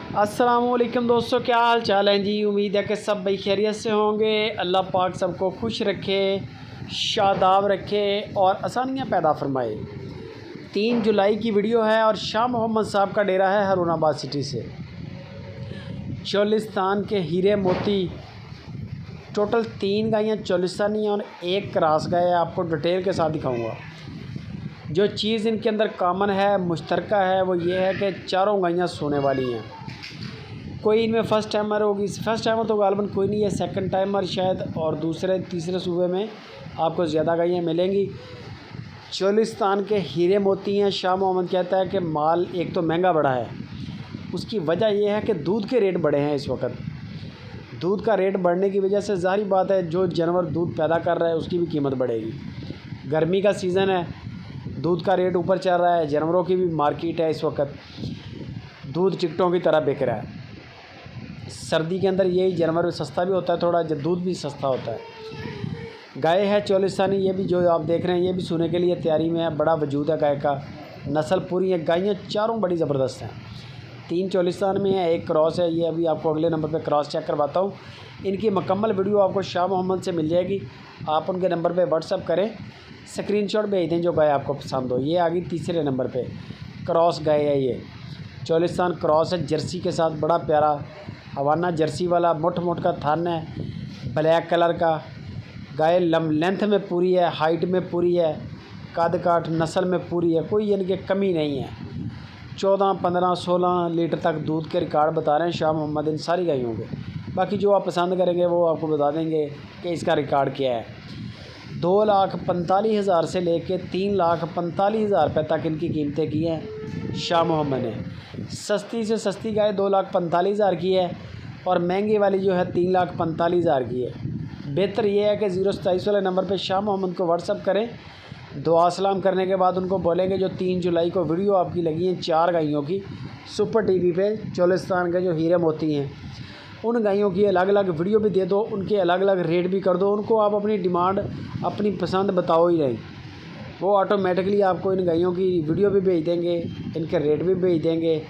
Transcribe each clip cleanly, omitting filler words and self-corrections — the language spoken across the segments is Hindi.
अस्सलामुअलैकुम दोस्तों, क्या हाल चाल है जी। उम्मीद है कि सब भाई खैरियत से होंगे। अल्लाह पाक सबको खुश रखे, शादाब रखे और आसानियाँ पैदा फरमाए। 3 जुलाई की वीडियो है और शाह मोहम्मद साहब का डेरा है हारूनाबाद सिटी से। चोलिस्तान के हीरे मोती टोटल 3 गायें चोलिस्तानी हैं और 1 क्रॉस गाय है। आपको डिटेल के साथ दिखाऊंगा। जो चीज़ इनके अंदर कॉमन है, मुश्तरका है, वो ये है कि चारों गायें सोने वाली हैं। कोई इनमें फ़र्स्ट टाइमर होगी, फ़र्स्ट टाइमर तो गालबन कोई नहीं है, सेकंड टाइमर शायद, और दूसरे तीसरे सूबे में आपको ज़्यादा गायें मिलेंगी। चोलिस्तान के हीरे मोती हैं। शाह मोहम्मद कहता है कि माल एक तो महंगा बढ़ा है, उसकी वजह यह है कि दूध के रेट बढ़े हैं। इस वक्त दूध का रेट बढ़ने की वजह से ज़ाहिर बात है जो जानवर दूध पैदा कर रहा है उसकी भी कीमत बढ़ेगी। गर्मी का सीज़न है, दूध का रेट ऊपर चल रहा है, जानवरों की भी मार्केट है। इस वक्त दूध टिकटों की तरह बिक रहा है। सर्दी के अंदर यही जानवर सस्ता भी होता है थोड़ा, जब दूध भी सस्ता होता है। गाय है चोलिस्तानी, ये भी जो आप देख रहे हैं ये भी सोने के लिए तैयारी में है। बड़ा वजूद है गाय का, नस्ल पूरी है। गायें चारों बड़ी ज़बरदस्त हैं। 3 चोलिस्तान में है, 1 क्रॉस है। ये अभी आपको अगले नंबर पे क्रॉस चेक करवाता हूँ। इनकी मुकम्मल वीडियो आपको शाह मोहम्मद से मिल जाएगी। आप उनके नंबर पे व्हाट्सअप करें, स्क्रीनशॉट भेज दें जो गाय आपको पसंद हो। ये आ गई तीसरे नंबर पे, क्रॉस गाय है। ये चोलिस्तान क्रॉस है, जर्सी के साथ, बड़ा प्यारा हवाना जर्सी वाला, मोट का थान है, ब्लैक कलर का। गाय लेंथ में पूरी है, हाइट में पूरी है, कद काठ नस्ल में पूरी है, कोई इनकी कमी नहीं है। 14, 15, 16 लीटर तक दूध के रिकॉर्ड बता रहे हैं शाह मोहम्मद इन सारी गायों के। बाकी जो आप पसंद करेंगे वो आपको बता देंगे कि इसका रिकॉर्ड क्या है। 2,45,000 से लेके 3,45,000 रुपये तक इनकी कीमतें की हैं शाह मोहम्मद ने। सस्ती से सस्ती गाय 2,45,000 की है और महंगी वाली जो है 3,45,000 की है। बेहतर ये है कि 027 वाले नंबर पे शाह मोहम्मद को व्हाट्सअप करें। दुआ सलाम करने के बाद उनको बोलेंगे जो 3 जुलाई को वीडियो आपकी लगी है 4 गायों की सुपर टीवी पे, चोलिस्तान के जो हीरे मोती हैं, उन गायों की अलग अलग वीडियो भी दे दो, उनके अलग अलग रेट भी कर दो। उनको आप अपनी डिमांड, अपनी पसंद बताओ ही नहीं, वो ऑटोमेटिकली आपको इन गायों की वीडियो भी भेज देंगे, इनके रेट भी भेज देंगे।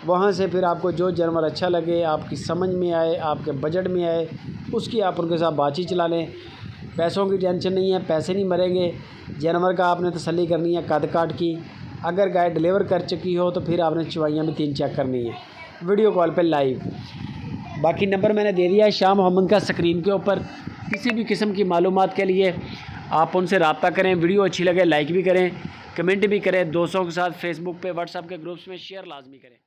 वहाँ से फिर आपको जो जानवर अच्छा लगे, आपकी समझ में आए, आपके बजट में आए, उसकी आप उनके साथ बातचीत चला लें। पैसों की टेंशन नहीं है, पैसे नहीं मरेंगे। जानवर का आपने तसल्ली करनी है कद काट की। अगर गाय डिलीवर कर चुकी हो तो फिर आपने चवाइयाँ भी 3 चेक करनी है वीडियो कॉल पे लाइव। बाकी नंबर मैंने दे दिया है शाह मोहम्मद का स्क्रीन के ऊपर। किसी भी किस्म की मालूमात के लिए आप उनसे रब्ता करें। वीडियो अच्छी लगे लाइक भी करें, कमेंट भी करें, दोस्तों के साथ फेसबुक पे, व्हाट्सएप के ग्रुप्स में शेयर लाजमी करें।